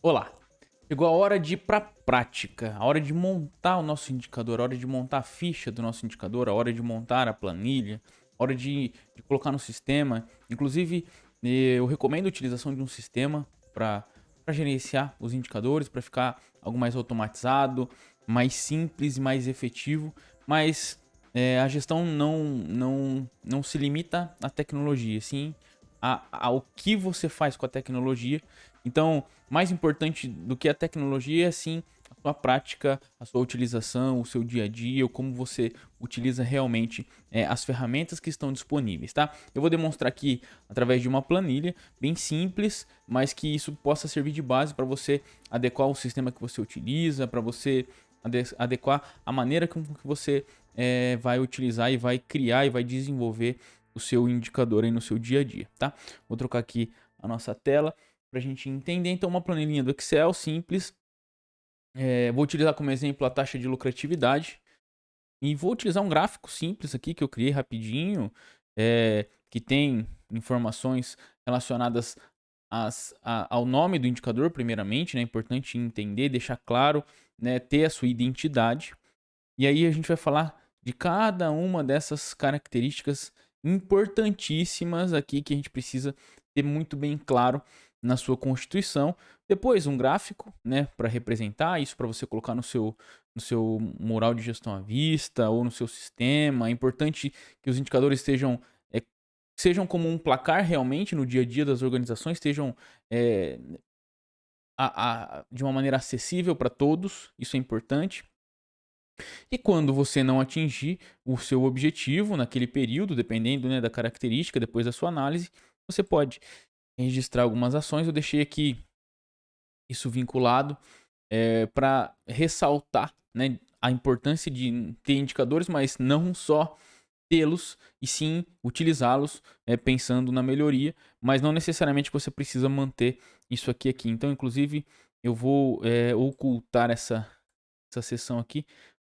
Olá! Chegou a hora de ir para a prática, a hora de montar o nosso indicador, a hora de montar a ficha do nosso indicador, a hora de montar a planilha, a hora de colocar no sistema. Inclusive, eu recomendo a utilização de um sistema para gerenciar os indicadores, para ficar algo mais automatizado, mais simples e mais efetivo. Mas a gestão não se limita à tecnologia, sim ao que você faz com a tecnologia. Então, mais importante do que a tecnologia é sim a sua prática, a sua utilização, o seu dia a dia, ou como você utiliza realmente as ferramentas que estão disponíveis, tá? Eu vou demonstrar aqui através de uma planilha bem simples, mas que isso possa servir de base para você adequar o sistema que você utiliza, para você adequar a maneira com que você vai utilizar e vai criar e vai desenvolver o seu indicador aí no seu dia a dia, tá? Vou trocar aqui a nossa tela para a gente entender. Então, uma planilhinha do Excel simples. Vou utilizar como exemplo a taxa de lucratividade e vou utilizar um gráfico simples aqui que eu criei rapidinho, que tem informações relacionadas ao nome do indicador, primeiramente, né? É importante entender, deixar claro, né? Ter a sua identidade. E aí a gente vai falar de cada uma dessas características importantíssimas aqui que a gente precisa ter muito bem claro na sua constituição. Depois um gráfico, né, para representar isso, para você colocar no seu mural de gestão à vista ou no seu sistema. É importante que os indicadores sejam como um placar realmente no dia a dia das organizações, estejam é, de uma maneira acessível para todos. Isso é importante. E quando você não atingir o seu objetivo naquele período, dependendo, né, da característica, depois da sua análise, você pode registrar algumas ações. Eu deixei aqui isso vinculado para ressaltar, né, a importância de ter indicadores, mas não só tê-los, e sim utilizá-los pensando na melhoria, mas não necessariamente você precisa manter isso aqui. Então, inclusive, eu vou ocultar essa sessão aqui,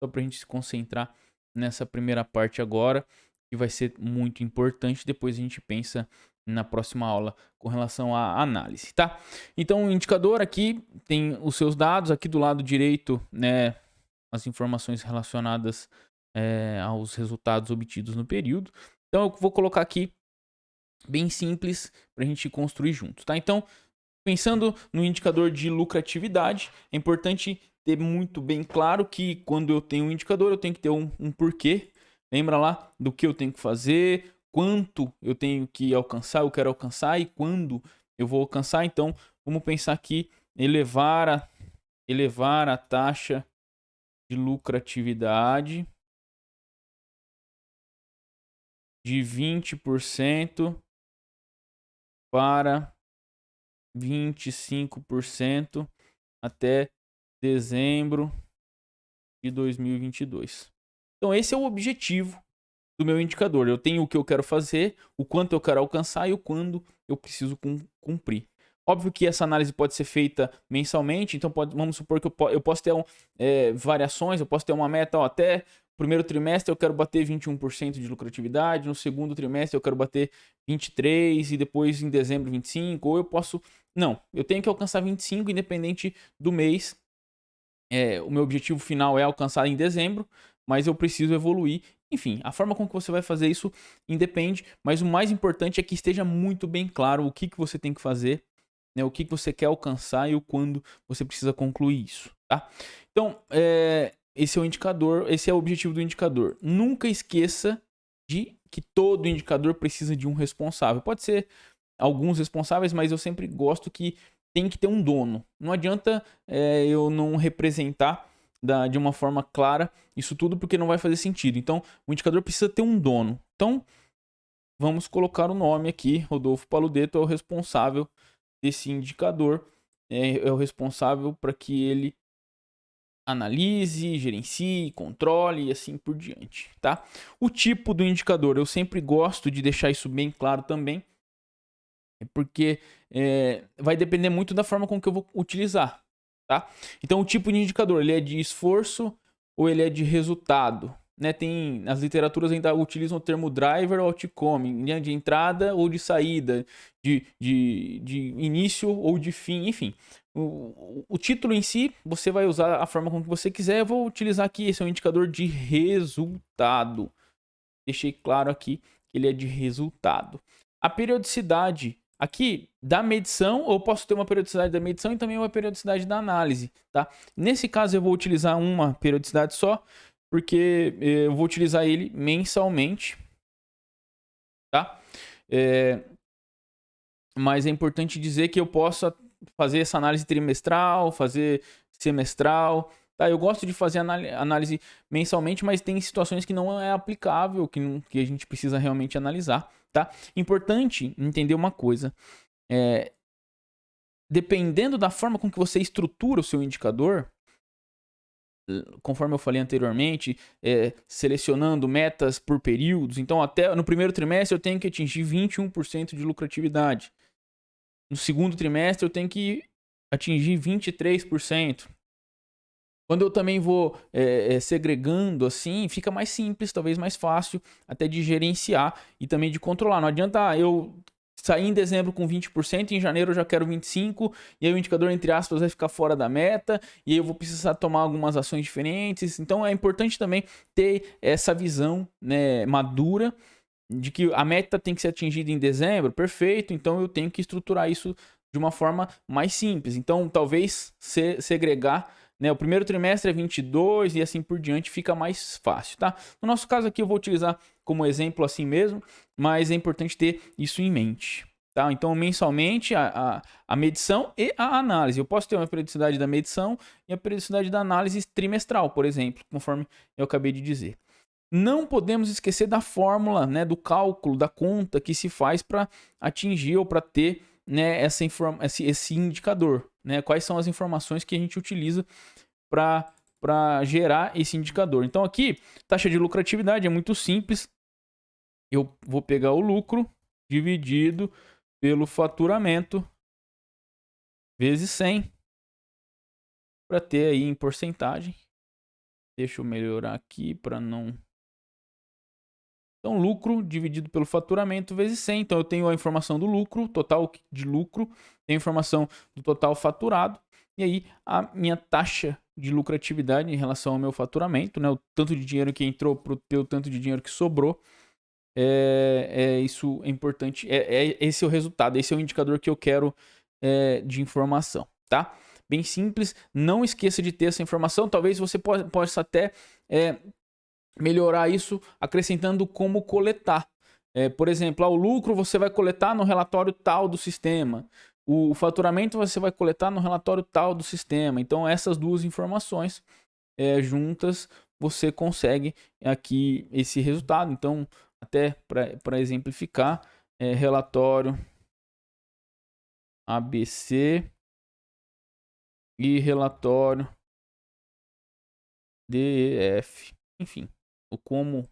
só para a gente se concentrar nessa primeira parte agora, que vai ser muito importante. Depois a gente pensa na próxima aula com relação à análise, tá? Então, o indicador aqui tem os seus dados, aqui do lado direito, né, as informações relacionadas aos resultados obtidos no período. Então, eu vou colocar aqui bem simples para a gente construir junto, tá? Então, pensando no indicador de lucratividade, é importante ter muito bem claro que quando eu tenho um indicador, eu tenho que ter um porquê. Lembra lá do que eu tenho que fazer, quanto eu tenho que alcançar, eu quero alcançar e quando eu vou alcançar. Então, vamos pensar aqui, elevar a taxa de lucratividade de 20% para 25% até dezembro de 2022. Então esse é o objetivo do meu indicador. Eu tenho o que eu quero fazer, o quanto eu quero alcançar e o quando eu preciso cumprir. Óbvio que essa análise pode ser feita mensalmente, então vamos supor que eu posso ter variações, eu posso ter uma meta, até primeiro trimestre eu quero bater 21% de lucratividade, no segundo trimestre eu quero bater 23% e depois em dezembro 25%, ou eu posso... Não, eu tenho que alcançar 25% independente do mês. O meu objetivo final é alcançar em dezembro, mas eu preciso evoluir. Enfim, a forma com que você vai fazer isso independe, mas o mais importante é que esteja muito bem claro o que você tem que fazer, né, o que você quer alcançar e o quando você precisa concluir isso, tá? Então, esse é o indicador, esse é o objetivo do indicador. Nunca esqueça de que todo indicador precisa de um responsável. Pode ser alguns responsáveis, mas eu sempre gosto que tem que ter um dono. Não adianta eu não representar de uma forma clara isso tudo, porque não vai fazer sentido. Então, o indicador precisa ter um dono. Então, vamos colocar o nome aqui. Rodolfo Paludeto é o responsável desse indicador. É o responsável para que ele analise, gerencie, controle e assim por diante, tá? O tipo do indicador, eu sempre gosto de deixar isso bem claro também, porque vai depender muito da forma com que eu vou utilizar, tá? Então, o tipo de indicador, ele é de esforço ou ele é de resultado? né, as literaturas ainda utilizam o termo driver ou outcome, né, de entrada ou de saída, de início ou de fim, enfim. O título em si, você vai usar a forma como você quiser. Eu vou utilizar aqui, esse é um indicador de resultado. Deixei claro aqui que ele é de resultado. A periodicidade aqui da medição, ou posso ter uma periodicidade da medição e também uma periodicidade da análise, tá? Nesse caso eu vou utilizar uma periodicidade só, porque eu vou utilizar ele mensalmente, tá? Mas é importante dizer que eu possa fazer essa análise trimestral, fazer semestral, tá? Eu gosto de fazer análise mensalmente, mas tem situações que não é aplicável, que a gente precisa realmente analisar, tá? Importante entender uma coisa, dependendo da forma com que você estrutura o seu indicador, conforme eu falei anteriormente, selecionando metas por períodos. Então, até no primeiro trimestre eu tenho que atingir 21% de lucratividade. No segundo trimestre eu tenho que atingir 23%. Quando eu também vou segregando assim, fica mais simples, talvez mais fácil até de gerenciar e também de controlar. Não adianta eu sair em dezembro com 20%, em janeiro eu já quero 25%, e aí o indicador, entre aspas, vai ficar fora da meta, e aí eu vou precisar tomar algumas ações diferentes. Então é importante também ter essa visão, né, madura, de que a meta tem que ser atingida em dezembro, perfeito, então eu tenho que estruturar isso de uma forma mais simples. Então talvez segregar, né, o primeiro trimestre é 22 e assim por diante, fica mais fácil, tá? No nosso caso aqui eu vou utilizar como exemplo assim mesmo, mas é importante ter isso em mente, tá? Então mensalmente a medição e a análise. Eu posso ter uma periodicidade da medição e a periodicidade da análise trimestral, por exemplo, conforme eu acabei de dizer. Não podemos esquecer da fórmula, né, do cálculo, da conta que se faz para atingir ou para ter, né, esse indicador. Né? Quais são as informações que a gente utiliza para gerar esse indicador. Então aqui, taxa de lucratividade é muito simples. Eu vou pegar o lucro dividido pelo faturamento vezes 100 para ter aí em porcentagem. Deixa eu melhorar aqui para não... Então, lucro dividido pelo faturamento vezes 100. Então, eu tenho a informação do lucro, total de lucro, tenho a informação do total faturado, e aí a minha taxa de lucratividade em relação ao meu faturamento, né? O tanto de dinheiro que entrou para o tanto de dinheiro que sobrou. Isso é importante. Esse é o resultado, esse é o indicador que eu quero de informação, tá? Bem simples, não esqueça de ter essa informação. Talvez você possa até melhorar isso acrescentando como coletar. Por exemplo, o lucro você vai coletar no relatório tal do sistema. O faturamento você vai coletar no relatório tal do sistema. Então, essas duas informações juntas, você consegue aqui esse resultado. Então, até para exemplificar, relatório ABC e relatório DEF. Enfim, o como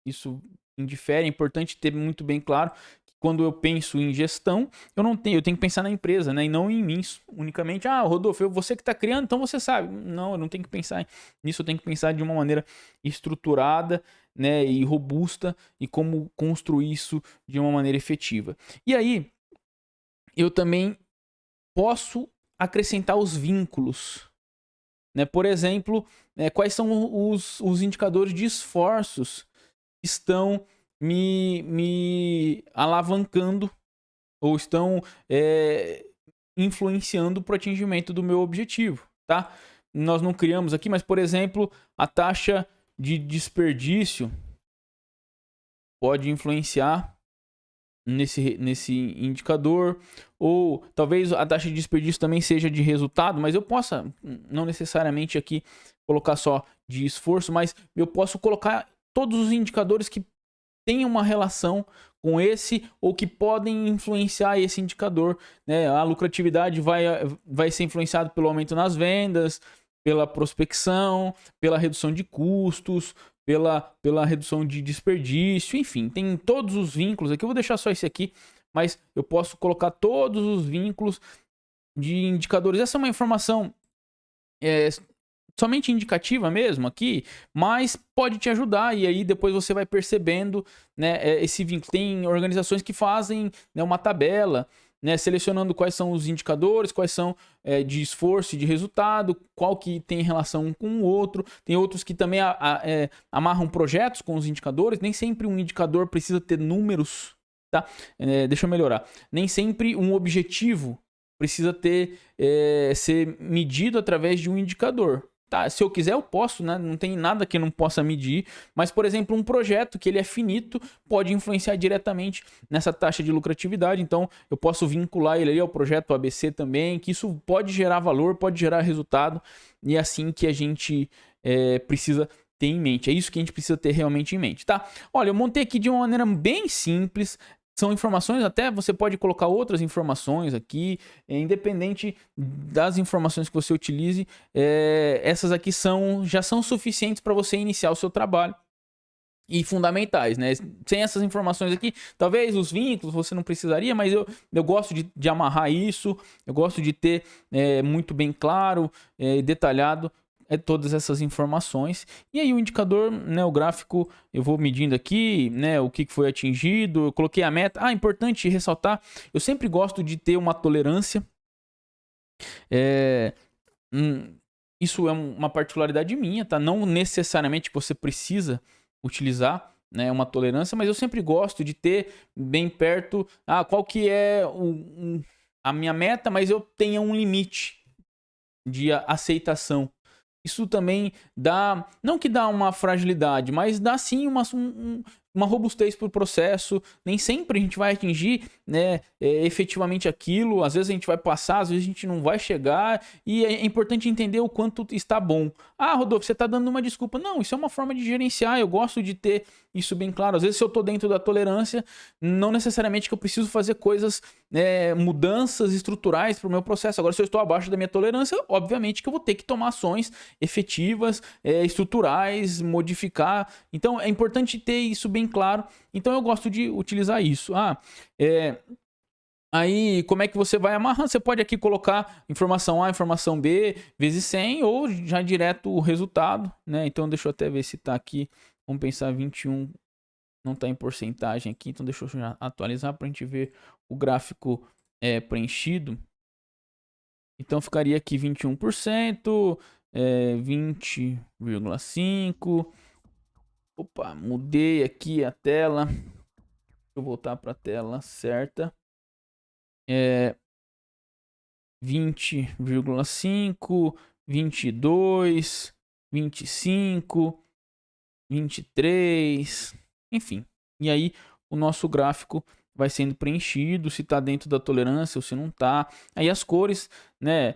isso indifere, é importante ter muito bem claro que quando eu penso em gestão, eu tenho que pensar na empresa, né? E não em mim unicamente. Rodolfo, você que está criando, então você sabe. Não, eu não tenho que pensar nisso, eu tenho que pensar de uma maneira estruturada, né, e robusta, e como construir isso de uma maneira efetiva. E aí, eu também posso acrescentar os vínculos. Né? Por exemplo, quais são os indicadores de esforços que estão me alavancando ou estão influenciando para o atingimento do meu objetivo, tá? Nós não criamos aqui, mas, por exemplo, a taxa de desperdício pode influenciar nesse indicador, ou talvez a taxa de desperdício também seja de resultado, mas eu possa não necessariamente aqui colocar só de esforço, mas eu posso colocar todos os indicadores que têm uma relação com esse ou que podem influenciar esse indicador, né? A lucratividade vai ser influenciada pelo aumento nas vendas, pela prospecção, pela redução de custos, pela redução de desperdício, enfim, tem todos os vínculos aqui. Eu vou deixar só esse aqui, mas eu posso colocar todos os vínculos de indicadores. Essa é uma informação somente indicativa mesmo aqui, mas pode te ajudar e aí depois você vai percebendo, né, esse vínculo. Tem organizações que fazem, né, uma tabela, né, selecionando quais são os indicadores, quais são de esforço e de resultado, qual que tem relação um com o outro. Tem outros que também amarram projetos com os indicadores. Nem sempre um indicador precisa ter números, tá? Deixa eu melhorar. Nem sempre um objetivo precisa ser medido através de um indicador. Tá, se eu quiser eu posso, né? Não tem nada que eu não possa medir, mas por exemplo, um projeto que ele é finito pode influenciar diretamente nessa taxa de lucratividade, então eu posso vincular ele aí ao projeto ABC também, que isso pode gerar valor, pode gerar resultado, e é assim que a gente precisa ter em mente, é isso que a gente precisa ter realmente em mente, tá? Olha, eu montei aqui de uma maneira bem simples. São informações, até você pode colocar outras informações aqui, independente das informações que você utilize, essas aqui já são suficientes para você iniciar o seu trabalho e fundamentais, né? Sem essas informações aqui, talvez os vínculos você não precisaria, mas eu gosto de amarrar isso, eu gosto de ter muito bem claro e detalhado todas essas informações. E aí o indicador, né, o gráfico, eu vou medindo aqui, né, o que foi atingido, eu coloquei a meta. Importante ressaltar, eu sempre gosto de ter uma tolerância. Isso é uma particularidade minha, tá? Não necessariamente você precisa utilizar, né, uma tolerância, mas eu sempre gosto de ter bem perto, qual que é a minha meta, mas eu tenha um limite de aceitação. Isso também dá, não que dá uma fragilidade, mas dá sim uma robustez para o processo. Nem sempre a gente vai atingir, né, efetivamente aquilo. Às vezes a gente vai passar, às vezes a gente não vai chegar. E é importante entender o quanto está bom. Rodolfo, você está dando uma desculpa. Não, isso é uma forma de gerenciar. Eu gosto de ter isso bem claro. Às vezes, se eu estou dentro da tolerância, não necessariamente que eu preciso fazer coisas, mudanças estruturais para o meu processo. Agora, se eu estou abaixo da minha tolerância, obviamente que eu vou ter que tomar ações efetivas, estruturais, modificar. Então, é importante ter isso bem claro. Então, eu gosto de utilizar isso. Aí, como é que você vai amarrar? Você pode aqui colocar informação A, informação B, vezes 100, ou já direto o resultado, né? Então, deixa eu até ver se está aqui. Vamos pensar 21, não está em porcentagem aqui. Então, deixa eu já atualizar para a gente ver o gráfico preenchido. Então, ficaria aqui 21%, 20,5%. Opa, mudei aqui a tela. Deixa eu voltar para a tela certa. 20,5, 22, 25, 23, enfim. E aí o nosso gráfico vai sendo preenchido, se está dentro da tolerância ou se não está. Aí as cores, né,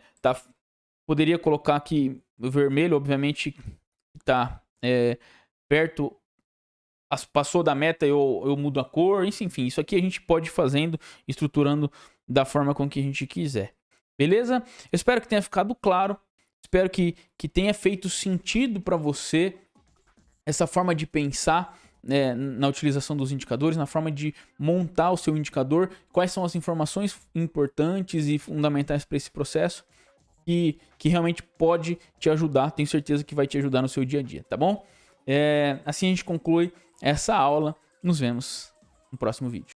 poderia colocar aqui o vermelho, obviamente está perto, passou da meta, eu mudo a cor, enfim, isso aqui a gente pode ir fazendo, estruturando da forma com que a gente quiser. Beleza? Eu espero que tenha ficado claro, espero que tenha feito sentido para você essa forma de pensar, né, na utilização dos indicadores, na forma de montar o seu indicador, quais são as informações importantes e fundamentais para esse processo que realmente pode te ajudar, tenho certeza que vai te ajudar no seu dia a dia, tá bom? Assim a gente conclui essa aula, nos vemos no próximo vídeo.